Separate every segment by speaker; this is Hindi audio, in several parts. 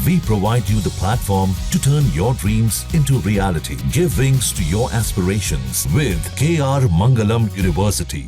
Speaker 1: We provide you the platform to turn your dreams into reality. Give wings to your aspirations with KR Mangalam University.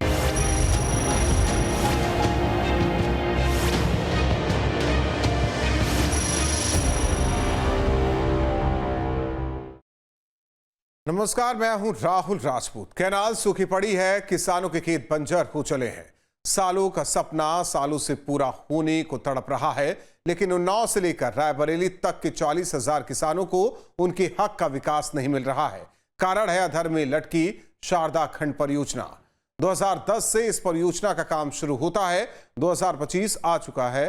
Speaker 2: नमस्कार, मैं हूं राहुल राजपूत। कैनाल सूखी पड़ी है, किसानों के खेत बंजर हो चले हैं। सालों का सपना सालों से पूरा होने को तड़प रहा है, लेकिन उन्नाव से लेकर रायबरेली तक के 40,000 किसानों को उनके हक का विकास नहीं मिल रहा है। कारण है अधर में लटकी शारदा खंड परियोजना। 2010 से इस परियोजना का काम शुरू होता है, 2025 आ चुका है,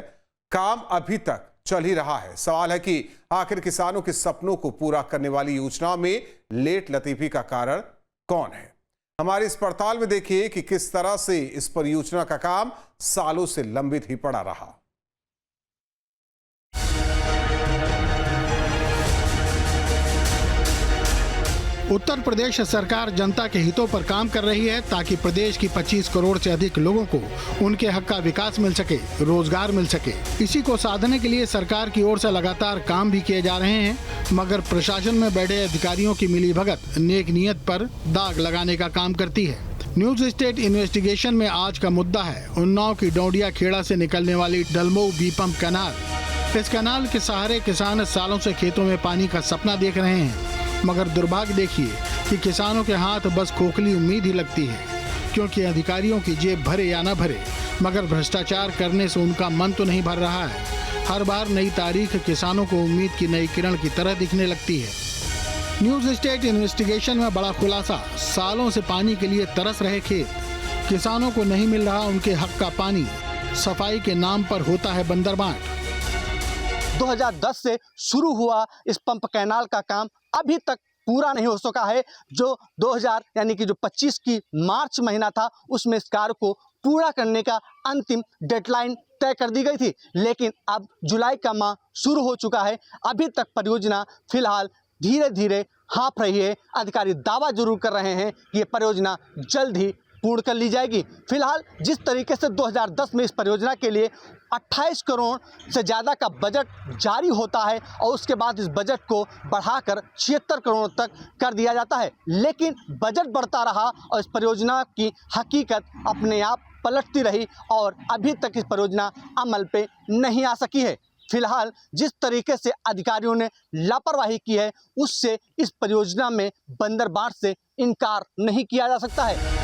Speaker 2: काम अभी तक चल ही रहा है। सवाल है कि आखिर किसानों के सपनों को पूरा करने वाली योजना में लेट लतीफी का कारण कौन है? हमारी इस पड़ताल में देखिए कि किस तरह से इस परियोजना का काम सालों से लंबित ही पड़ा रहा।
Speaker 3: उत्तर प्रदेश सरकार जनता के हितों पर काम कर रही है ताकि प्रदेश की 25 करोड़ से अधिक लोगों को उनके हक का विकास मिल सके, रोजगार मिल सके। इसी को साधने के लिए सरकार की ओर से लगातार काम भी किए जा रहे हैं, मगर प्रशासन में बैठे अधिकारियों की मिलीभगत नेक नियत पर दाग लगाने का काम करती है। न्यूज स्टेट इन्वेस्टिगेशन में आज का मुद्दा है उन्नाव की डोंडिया खेड़ा से निकलने वाली डलमऊ बीपम कैनाल। इस कैनाल के सहारे किसान सालों से खेतों में पानी का सपना देख रहे हैं, मगर दुर्भाग्य देखिए कि किसानों के हाथ बस खोखली उम्मीद ही लगती है, क्योंकि अधिकारियों की जेब भरे या न भरे, मगर भ्रष्टाचार करने से उनका मन तो नहीं भर रहा है। हर बार नई तारीख किसानों को उम्मीद की नई किरण की तरह दिखने लगती है। न्यूज स्टेट इन्वेस्टिगेशन में बड़ा खुलासा, सालों से पानी के लिए तरस रहे खेत, किसानों को नहीं मिल रहा उनके हक का पानी, सफाई के नाम पर होता है बंदरबांट।
Speaker 4: 2010 से शुरू हुआ इस पंप कैनाल का काम अभी तक पूरा नहीं हो सका है। जो 2000 यानी कि जो 25 की मार्च महीना था, उसमें इस कार्य को पूरा करने का अंतिम डेडलाइन तय कर दी गई थी, लेकिन अब जुलाई का माह शुरू हो चुका है, अभी तक परियोजना फिलहाल धीरे धीरे हाँफ रही है। अधिकारी दावा जरूर कर रहे हैं कि ये परियोजना जल्द ही पूर्ण कर ली जाएगी। फिलहाल जिस तरीके से 2010 में इस परियोजना के लिए 28 करोड़ से ज़्यादा का बजट जारी होता है और उसके बाद इस बजट को बढ़ाकर 76 करोड़ तक कर दिया जाता है, लेकिन बजट बढ़ता रहा और इस परियोजना की हकीकत अपने आप पलटती रही और अभी तक इस परियोजना अमल पे नहीं आ सकी है। फिलहाल जिस तरीके से अधिकारियों ने लापरवाही की है, उससे इस परियोजना में बंदरबांट से इनकार नहीं किया जा सकता है।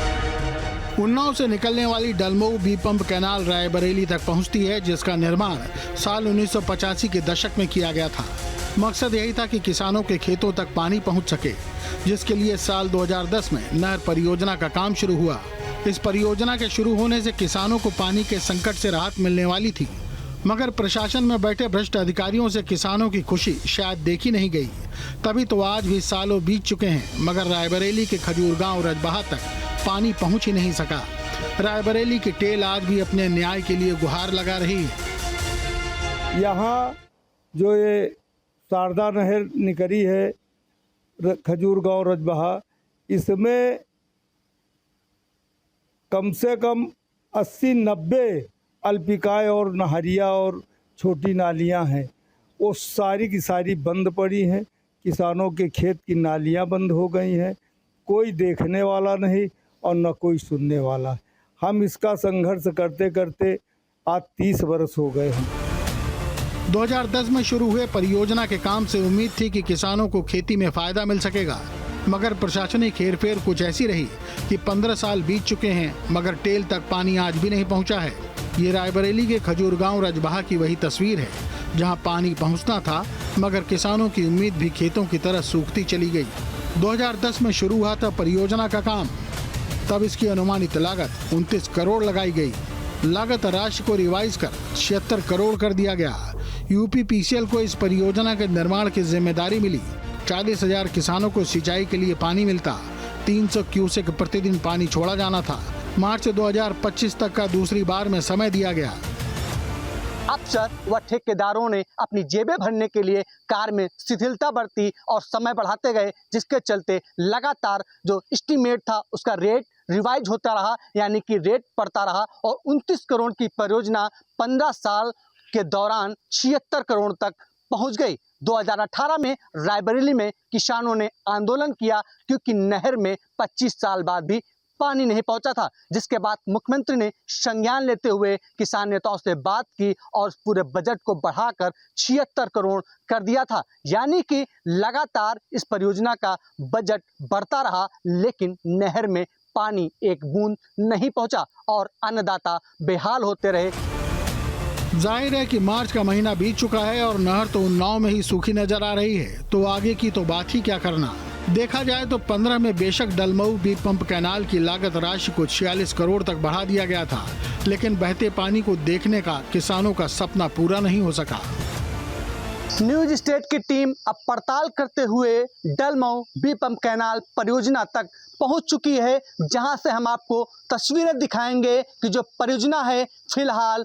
Speaker 3: उन्नाव से निकलने वाली डलमऊ बीपम कैनाल रायबरेली तक पहुंचती है, जिसका निर्माण साल 1985 के दशक में किया गया था। मकसद यही था कि किसानों के खेतों तक पानी पहुंच सके, जिसके लिए साल 2010 में नहर परियोजना का काम शुरू हुआ। इस परियोजना के शुरू होने से किसानों को पानी के संकट से राहत मिलने वाली थी, मगर प्रशासन में बैठे भ्रष्ट अधिकारियों से किसानों की खुशी शायद देखी नहीं गई। तभी तो आज भी सालों बीत चुके हैं, मगर रायबरेली के खजूर गांव रजबहा तक पानी पहुंच ही नहीं सका। रायबरेली की टेल आज भी अपने न्याय के लिए गुहार लगा रही है।
Speaker 5: यहाँ जो ये शारदा नहर निकली है खजूर गांव रजबहा, इसमें कम से कम 80-90 अल्पिकाएँ और नहरिया और छोटी नालियाँ हैं। वो सारी की सारी बंद पड़ी हैं। किसानों के खेत की नालियाँ बंद हो गई हैं। कोई देखने वाला नहीं और न कोई सुनने वाला। हम इसका संघर्ष करते करते आज 30 वर्ष हो गए हैं।
Speaker 3: 2010 में शुरू हुए परियोजना के काम से उम्मीद थी कि किसानों को खेती में फायदा मिल सकेगा, मगर प्रशासनिक हेरफेर कुछ ऐसी रही कि 15 साल बीत चुके हैं, मगर टेल तक पानी आज भी नहीं पहुंचा है। ये रायबरेली के खजूर गांव रजबहा की वही तस्वीर है, जहां पानी पहुंचना था, मगर किसानों की उम्मीद भी खेतों की तरह सूखती चली गई। 2010 में शुरू हुआ था परियोजना का काम, तब इसकी अनुमानित लागत 29 करोड़ लगाई गई। लागत राशि को रिवाइज कर 76 करोड़ कर दिया गया। यूपीपीसीएल को इस परियोजना के निर्माण की जिम्मेदारी मिली। 40,000 किसानों को सिंचाई के लिए पानी मिलता, 300 क्यूसेक प्रतिदिन पानी छोड़ा जाना था। मार्च 2025 तक का दूसरी बार में समय दिया गया।
Speaker 4: अफसर व ठेकेदारों ने अपनी जेबें भरने के लिए कार्य में शिथिलता बरती और समय बढ़ाते गए, जिसके चलते लगातार जो एस्टीमेट था उसका रेट रिवाइज होता रहा, यानी कि रेट बढ़ता रहा और 29 करोड़ की परियोजना 15 साल के दौरान 76 करोड़ तक पहुंच गई। 2018 में रायबरेली में किसानों ने आंदोलन किया क्योंकि नहर में 25 साल बाद भी पानी नहीं पहुंचा था, जिसके बाद मुख्यमंत्री ने संज्ञान लेते हुए किसान नेताओं से बात की और पूरे बजट को बढ़ाकर 76 करोड़ कर दिया था। यानी कि लगातार इस परियोजना का बजट बढ़ता रहा, लेकिन नहर में पानी एक बूंद नहीं पहुंचा और अन्नदाता बेहाल होते रहे।
Speaker 3: जाहिर है कि मार्च का महीना बीत चुका है और नहर तो उन्नाव में ही सूखी नजर आ रही है, तो आगे की तो बात ही क्या करना। देखा जाए तो 15 में बेशक डलमऊ बी पंप कैनाल की लागत राशि को 46 करोड़ तक बढ़ा दिया गया था, लेकिन बहते पानी को देखने का किसानों का सपना पूरा नहीं हो सका।
Speaker 4: न्यूज स्टेट की टीम अब पड़ताल करते हुए डलमऊ बी पंप कैनाल परियोजना तक पहुंच चुकी है, जहां से हम आपको तस्वीरें दिखाएंगे कि जो परियोजना है फिलहाल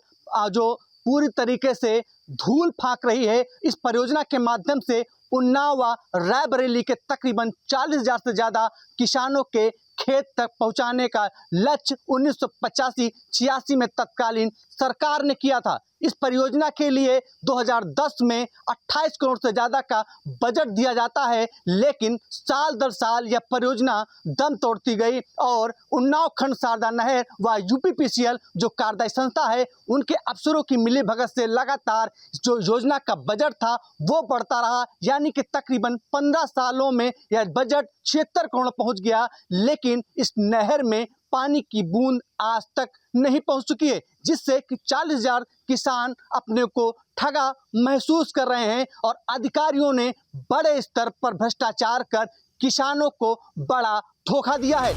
Speaker 4: जो पूरी तरीके से धूल फांक रही है। इस परियोजना के माध्यम से उन्नाव व रायबरेली के तकरीबन 40,000 से ज़्यादा किसानों के खेत तक पहुंचाने का लक्ष्य 1985-86 में तत्कालीन सरकार ने किया था। इस परियोजना के लिए 2010 में 28 करोड़ से ज़्यादा का बजट दिया जाता है, लेकिन साल दर साल यह परियोजना दम तोड़ती गई और उन्नाव खंड शारदा नहर व यूपीपीसीएल जो कार्यदायी संस्था है, उनके अफसरों की मिलीभगत से लगातार जो योजना का बजट था वो बढ़ता रहा। यानी कि तकरीबन 15 सालों में यह बजट 76 करोड़ पहुँच गया, लेकिन इस नहर में पानी की बूंद आज तक नहीं पहुंच चुकी है, जिससे कि 40,000 किसान अपने को ठगा महसूस कर रहे हैं और अधिकारियों ने बड़े स्तर पर भ्रष्टाचार कर किसानों को बड़ा धोखा दिया है।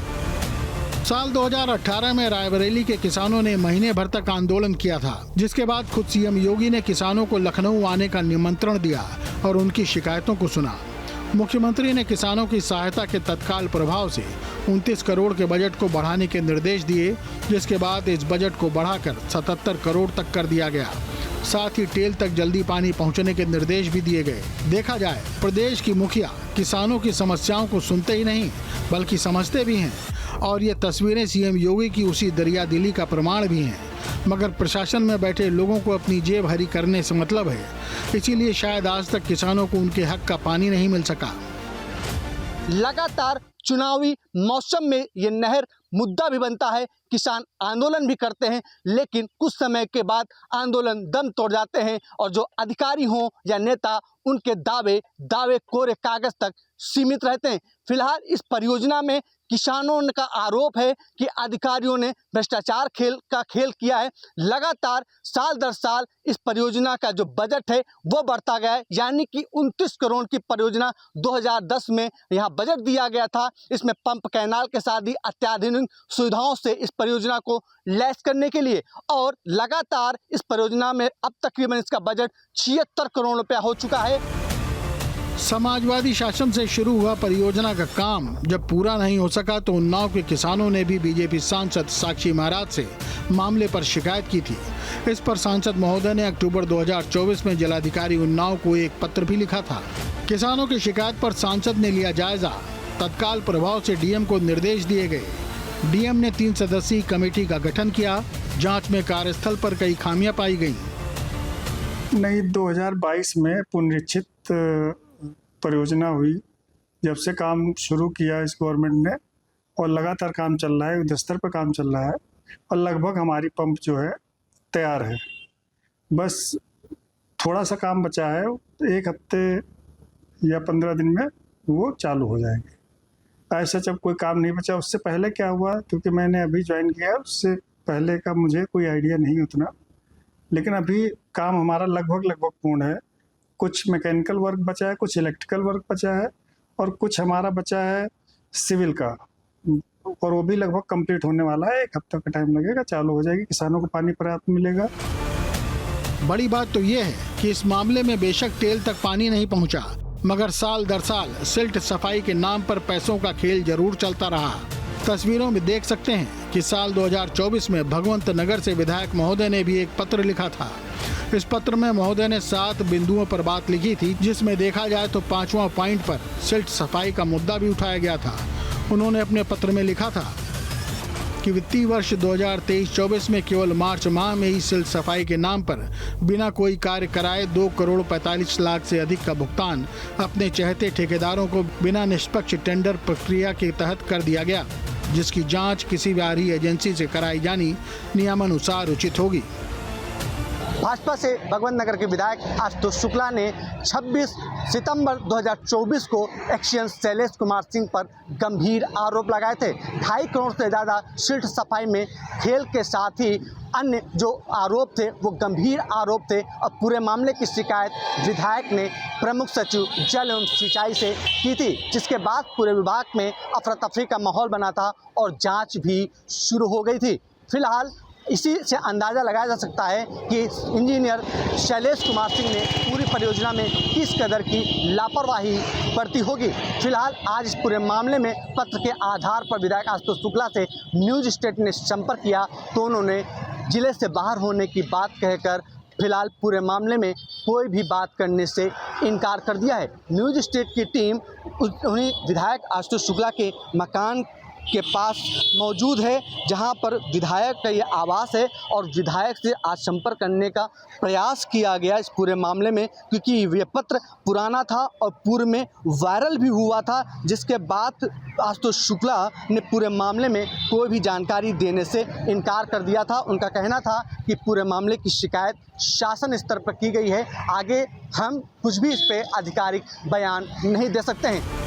Speaker 3: साल 2018 में रायबरेली के किसानों ने महीने भर तक आंदोलन किया था, जिसके बाद खुद सीएम योगी ने किसानों को लखनऊ आने का निमंत्रण दिया और उनकी शिकायतों को सुना। मुख्यमंत्री ने किसानों की सहायता के तत्काल प्रभाव से 29 करोड़ के बजट को बढ़ाने के निर्देश दिए, जिसके बाद इस बजट को बढ़ाकर 77 करोड़ तक कर दिया गया। साथ ही टेल तक जल्दी पानी पहुंचने के निर्देश भी दिए गए। देखा जाए, प्रदेश की मुखिया किसानों की समस्याओं को सुनते ही नहीं बल्कि समझते भी हैं, और ये तस्वीरें सीएम योगी की उसी दरियादिली का प्रमाण भी हैं। मगर प्रशासन में बैठे लोगों को अपनी जेब हरी करने से मतलब है, इसीलिए शायद आज तक किसानों को उनके हक का पानी नहीं मिल सका।
Speaker 4: लगातार चुनावी मौसम में ये नहर मुद्दा भी बनता है, किसान आंदोलन भी करते हैं, लेकिन कुछ समय के बाद आंदोलन दम तोड़ जाते हैं और जो अधिकारी हों या नेता, उनके दावे कोरे कागज तक सीमित रहते हैं। फिलहाल इस परियोजना में किसानों का आरोप है कि अधिकारियों ने भ्रष्टाचार खेल किया है। लगातार साल दर साल इस परियोजना का जो बजट है वो बढ़ता गया है। यानी कि 29 करोड़ की परियोजना 2010 में यहाँ बजट दिया गया था। इसमें पंप कैनाल के साथ ही अत्याधुनिक सुविधाओं से इस परियोजना को लैस करने के लिए, और लगातार इस परियोजना में अब तकरीबन इसका बजट 76 करोड़ रुपया हो चुका है।
Speaker 3: समाजवादी शासन से शुरू हुआ परियोजना का काम जब पूरा नहीं हो सका तो उन्नाव के किसानों ने भी बीजेपी सांसद साक्षी महाराज से मामले पर शिकायत की थी। इस पर सांसद महोदय ने अक्टूबर 2024 में जिलाधिकारी उन्नाव को एक पत्र भी लिखा था। किसानों की शिकायत पर सांसद ने लिया जायजा। तत्काल प्रभाव से डीएम को निर्देश दिए गए। डीएम ने 3 सदस्यीय कमेटी का गठन किया। जांच में कार्यस्थल पर कई खामियां पाई गई।
Speaker 5: नहीं, 2022 में पुनरीक्षित परियोजना हुई। जब से काम शुरू किया इस गवर्नमेंट ने, और लगातार काम चल रहा है, युद्धस्तर पर काम चल रहा है, और लगभग हमारी पंप जो है तैयार है। बस थोड़ा सा काम बचा है, 1 हफ्ते या 15 दिन में वो चालू हो जाएंगे। ऐसा जब कोई काम नहीं बचा। उससे पहले क्या हुआ, क्योंकि मैंने अभी ज्वाइन किया, उससे पहले का मुझे कोई आइडिया नहीं उतना, लेकिन अभी काम हमारा लगभग पूर्ण है। कुछ मैकेनिकल वर्क बचा है, कुछ इलेक्ट्रिकल वर्क बचा है, और कुछ हमारा बचा है सिविल का, और वो भी लगभग कंप्लीट होने वाला है। 1 हफ्ते का टाइम लगेगा, चालू हो जाएगी। किसानों को पानी पर्याप्त मिलेगा।
Speaker 3: बड़ी बात तो ये है कि इस मामले में बेशक टेल तक पानी नहीं पहुंचा, मगर साल दर साल सिल्ट सफाई के नाम पर पैसों का खेल जरूर चलता रहा। तस्वीरों में देख सकते हैं कि साल 2024 में भगवंत नगर से विधायक महोदय ने भी एक पत्र लिखा था। इस पत्र में महोदय ने 7 बिंदुओं पर बात लिखी थी, जिसमें देखा जाए तो 5वां पॉइंट पर सिल्ट सफाई का मुद्दा भी उठाया गया था। उन्होंने अपने पत्र में लिखा था कि वित्तीय वर्ष 2023-24 में केवल मार्च माह में ही सिल्ट सफाई के नाम पर बिना कोई कार्य कराए 2 करोड़ 45 लाख से अधिक का भुगतान अपने चहेते ठेकेदारों को बिना निष्पक्ष टेंडर प्रक्रिया के तहत कर दिया गया, जिसकी जांच किसी बाहरी एजेंसी से कराई जानी नियमानुसार उचित होगी।
Speaker 4: भाजपा से भगवंत नगर के विधायक आशुतोष शुक्ला ने 26 सितंबर 2024 को एक्शन शैलेश कुमार सिंह पर गंभीर आरोप लगाए थे। 2.5 करोड़ से ज़्यादा सिल्ट सफाई में खेल के साथ ही अन्य जो आरोप थे वो गंभीर आरोप थे और पूरे मामले की शिकायत विधायक ने प्रमुख सचिव जल एवं सिंचाई से की थी, जिसके बाद पूरे विभाग में अफरा तफरी का माहौल बना था और जाँच भी शुरू हो गई थी। फिलहाल इसी से अंदाज़ा लगाया जा सकता है कि इंजीनियर शैलेश कुमार सिंह ने पूरी परियोजना में किस कदर की लापरवाही बरती होगी। फिलहाल आज इस पूरे मामले में पत्र के आधार पर विधायक आशुतोष शुक्ला से न्यूज स्टेट ने संपर्क किया तो उन्होंने जिले से बाहर होने की बात कहकर फिलहाल पूरे मामले में कोई भी बात करने से इनकार कर दिया है। न्यूज स्टेट की टीम उन्हीं विधायक आशुतोष शुक्ला के मकान के पास मौजूद है, जहां पर विधायक का ये आवास है और विधायक से आज संपर्क करने का प्रयास किया गया इस पूरे मामले में, क्योंकि ये पत्र पुराना था और पूर्व में वायरल भी हुआ था, जिसके बाद आशुतोष शुक्ला ने पूरे मामले में कोई भी जानकारी देने से इनकार कर दिया था। उनका कहना था कि पूरे मामले की शिकायत शासन स्तर पर की गई है, आगे हम कुछ भी इस पर आधिकारिक बयान नहीं दे सकते हैं।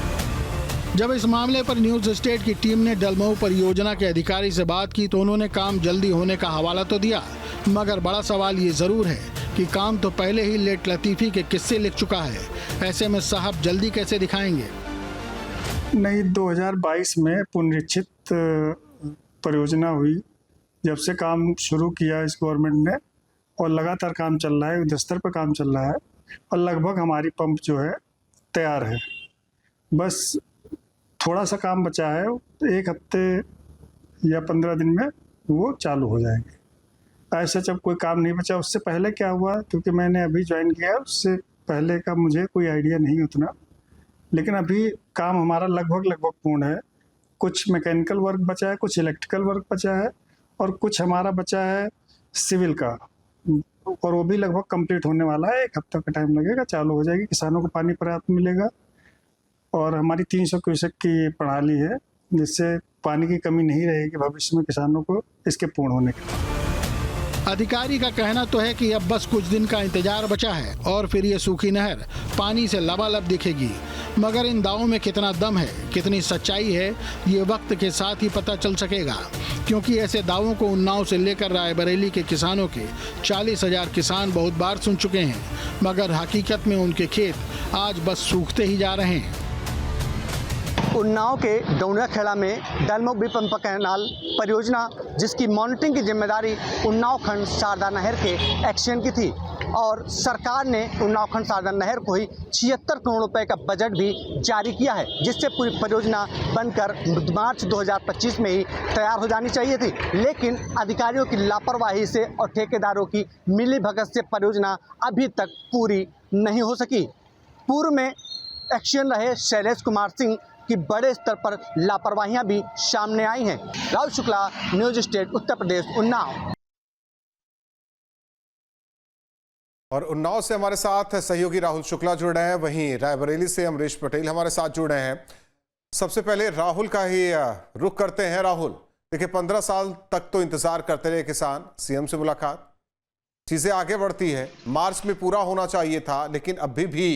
Speaker 3: जब इस मामले पर न्यूज स्टेट की टीम ने डलमऊ परियोजना के अधिकारी से बात की तो उन्होंने काम जल्दी होने का हवाला तो दिया, मगर बड़ा सवाल ये जरूर है कि काम तो पहले ही लेट लतीफी के किस्से लिख चुका है। ऐसे में साहब जल्दी कैसे दिखाएंगे?
Speaker 5: नहीं, 2022 में पुनरीक्षित परियोजना हुई, जब से काम शुरू किया इस गवर्नमेंट ने और लगातार काम चल रहा है, युद्धस्तर पर काम चल रहा है और लगभग हमारी पंप जो है तैयार है। बस थोड़ा सा काम बचा है, 1 हफ्ते या 15 दिन में वो चालू हो जाएंगे। ऐसा जब कोई काम नहीं बचा। उससे पहले क्या हुआ, क्योंकि मैंने अभी ज्वाइन किया, उससे पहले का मुझे कोई आइडिया नहीं उतना, लेकिन अभी काम हमारा लगभग पूर्ण है। कुछ मैकेनिकल वर्क बचा है, कुछ इलेक्ट्रिकल वर्क बचा है और कुछ हमारा बचा है सिविल का, और वो भी लगभग कंप्लीट होने वाला है। 1 हफ्ते का टाइम लगेगा, चालू हो जाएगी। किसानों को पानी पर्याप्त मिलेगा और हमारी 300 क्यूसेक की प्रणाली है, जिससे पानी की कमी नहीं रहेगी भविष्य में किसानों को इसके पूर्ण होने के बाद।
Speaker 3: अधिकारी का कहना तो है कि अब बस कुछ दिन का इंतजार बचा है और फिर ये सूखी नहर पानी से लबालब दिखेगी, मगर इन दावों में कितना दम है, कितनी सच्चाई है, ये वक्त के साथ ही पता चल सकेगा, क्योंकि ऐसे दावों को उन्नाव से लेकर रायबरेली के किसानों के 40,000 किसान बहुत बार सुन चुके हैं, मगर हकीकत में उनके खेत आज बस सूखते ही जा रहे हैं।
Speaker 4: उन्नाव के डोंगरा खेड़ा में डलमऊ पंप कैनाल परियोजना, जिसकी मॉनिटरिंग की जिम्मेदारी उन्नाव खंड शारदा नहर के एक्शन की थी और सरकार ने उन्नाव खंड शारदा नहर को ही 76 करोड़ रुपए का बजट भी जारी किया है, जिससे पूरी परियोजना बनकर मार्च 2025 में ही तैयार हो जानी चाहिए थी। लेकिन अधिकारियों की लापरवाही से और ठेकेदारों की मिलीभगत से परियोजना अभी तक पूरी नहीं हो सकी। पूर्व में एक्शन रहे शैलेश कुमार सिंह की बड़े स्तर पर लापरवाहियां भी सामने आई हैं। Rahul Shukla, news state, Uttar Pradesh, Unnao.
Speaker 2: और उन्नाव से हमारे साथ सहयोगी राहुल शुक्ला जुड़ रहे हैं, वहीं रायबरेली से अमरीश पटेल हमारे साथ जुड़ रहे हैं। सबसे पहले राहुल का ही रुख करते हैं। राहुल, देखिए 15 साल तक तो इंतजार करते रहे किसान, सीएम से मुलाकात, चीजें आगे बढ़ती है, मार्च में पूरा होना चाहिए था, लेकिन अभी भी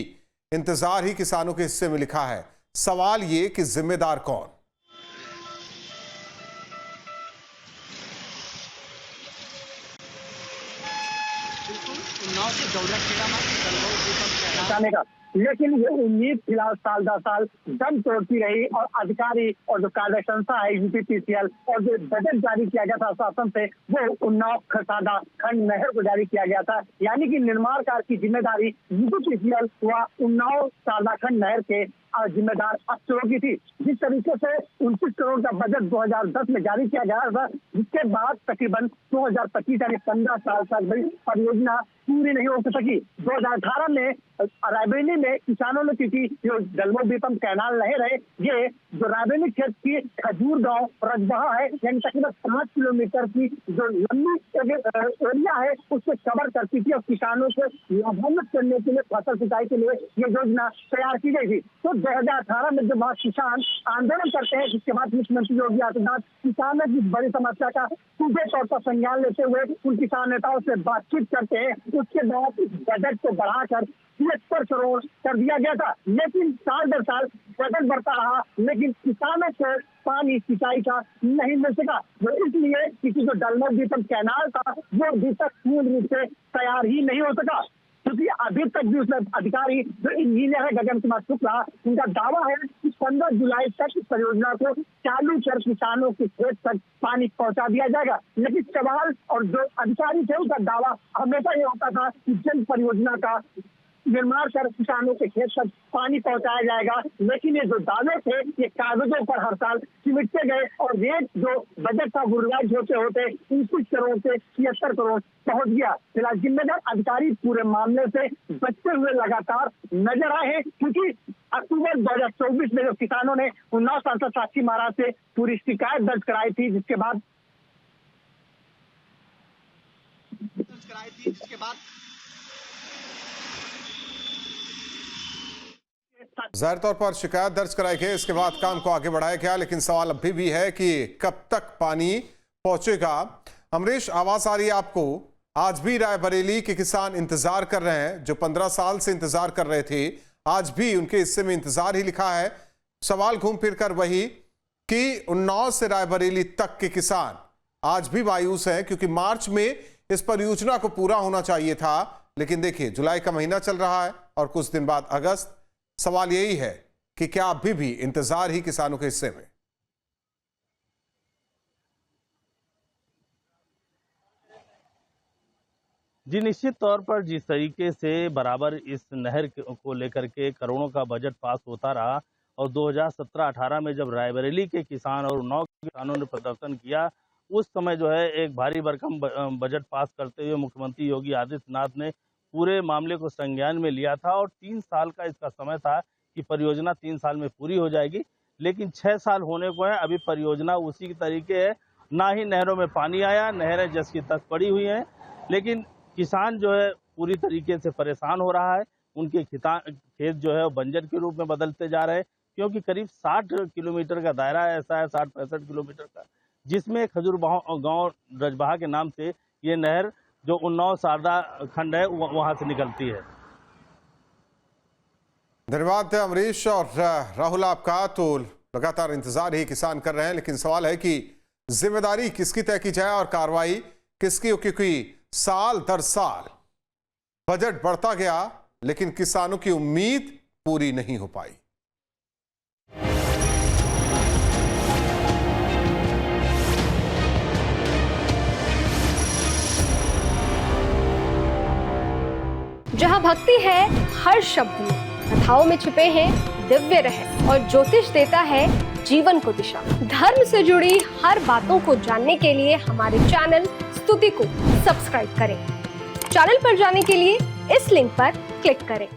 Speaker 2: इंतजार ही किसानों के हिस्से में लिखा है। सवाल ये कि जिम्मेदार कौन?
Speaker 6: का, लेकिन ये उम्मीद फिलहाल साल 10 साल दम तोड़ती रही और अधिकारी और जो कार्य संस्था है यूपीपीसीएल और जो बजट जारी किया गया था शासन से, वो उन्नाव शारदा खंड नहर को जारी किया गया था। यानी कि निर्माण कार्य की जिम्मेदारी यूपीपीसीएल व उन्नाव शारदा खंड नहर के जिम्मेदार अफसरों की थी। जिस तरीके से 29 करोड़ का बजट 2010 में जारी किया गया था, जिसके बाद तकरीबन 2025 यानी 15 साल तक भी परियोजना पूरी नहीं हो सकी। 2018 में रायबरेली में किसानों ने, क्योंकि जो दलमों दीपम कैनाल नहीं रहे, ये जो रायबरेली क्षेत्र की खजूर गांव रजबहा है, यानी तकरीबन 5 किलोमीटर की जो लंबी एरिया है उसको कवर करती थी और किसानों को लाभान्वित करने के लिए, फसल सिंचाई के लिए ये योजना तैयार की गई थी। तो 2018 में जब वहाँ किसान आंदोलन करते हैं, जिसके बाद मुख्यमंत्री योगी आदित्यनाथ किसानों की बड़ी समस्या का सीधे तौर पर संज्ञान लेते हुए उन किसान नेताओं से बातचीत करते हैं। उसके बाद इस बजट को बढ़ाकर 73 करोड़ कर दिया गया था, लेकिन साल दर साल बजट बढ़ता रहा, लेकिन किसानों को पानी सिंचाई का नहीं मिल सका। वो इसलिए किसी जो दलमों दीपम कैनाल था वो अभी तक पूर्ण रूप से तैयार ही नहीं हो सका, क्योंकि अभी तक भी उसमें अधिकारी जो इंजीनियर है गगन कुमार शुक्ला, उनका दावा है कि 15 जुलाई तक इस परियोजना को चालू कर किसानों के खेत तक पानी पहुंचा दिया जाएगा। लेकिन सवाल और जो अधिकारी थे उनका दावा हमेशा ये होता था कि जल्द परियोजना का निर्माण कर किसानों के खेत तक पानी पहुंचाया जाएगा, लेकिन ये जो दावे थे ये कागजों पर हर साल सिमटते गए और रेट जो बजट था वो रिवाइज होते होते 29 करोड़ से 76 करोड़ पहुंच गया। फिलहाल जिम्मेदार अधिकारी पूरे मामले से बचते हुए लगातार नजर आए हैं, क्योंकि अक्टूबर 2024 में जो किसानों ने उन्नाव सांसद साक्षी महाराज से पूरी शिकायत दर्ज कराई थी, जिसके बाद
Speaker 2: जाहिर तौर पर शिकायत दर्ज कराई गई, इसके बाद काम को आगे बढ़ाया गया, लेकिन सवाल अभी भी है कि कब तक पानी पहुंचेगा। अमरीश, आवाज आ रही है आपको? आज भी रायबरेली के किसान इंतजार कर रहे हैं, जो 15 साल से इंतजार कर रहे थे, आज भी उनके हिस्से में इंतजार ही लिखा है। सवाल घूम फिर कर वही कि उन्नाव से रायबरेली तक के किसान आज भी मायूस हैं, क्योंकि मार्च में इस परियोजना को पूरा होना चाहिए था, लेकिन देखिए जुलाई का महीना चल रहा है और कुछ दिन बाद अगस्त। सवाल यही है कि क्या अभी भी इंतजार ही किसानों के हिस्से में?
Speaker 7: जी, निश्चित तौर पर जिस तरीके से बराबर इस नहर को लेकर के करोड़ों का बजट पास होता रहा और 2017-18 में जब रायबरेली के किसान और उन्नाव के किसानों ने प्रदर्शन किया, उस समय जो है एक भारी भरकम बजट पास करते हुए मुख्यमंत्री योगी आदित्यनाथ ने पूरे मामले को संज्ञान में लिया था और 3 साल का इसका समय था कि परियोजना 3 साल में पूरी हो जाएगी, लेकिन 6 साल होने को है, अभी परियोजना उसी की तरीके है। ना ही नहरों में पानी आया, नहरें जस की तस पड़ी हुई हैं, लेकिन किसान जो है पूरी तरीके से परेशान हो रहा है। उनके खेत जो है वो बंजर के रूप में बदलते जा रहे हैं, क्योंकि करीब 60 किलोमीटर का दायरा ऐसा है, 60-65 किलोमीटर का, जिसमें खजूर गांव रजबहा के नाम से ये नहर जो उन्नाव शारदा खंड है वहां से निकलती है।
Speaker 2: धन्यवाद अमरीश और राहुल आपका। तो लगातार इंतजार ही किसान कर रहे हैं, लेकिन सवाल है कि जिम्मेदारी किसकी तय की जाए और कार्रवाई किसकी, क्योंकि साल दर साल बजट बढ़ता गया, लेकिन किसानों की उम्मीद पूरी नहीं हो पाई।
Speaker 8: जहाँ भक्ति है हर शब्द में, कथाओं में छुपे हैं दिव्य रहस्य और ज्योतिष देता है जीवन को दिशा। धर्म से जुड़ी हर बातों को जानने के लिए हमारे चैनल स्तुति को सब्सक्राइब करें। चैनल पर जाने के लिए इस लिंक पर क्लिक करें।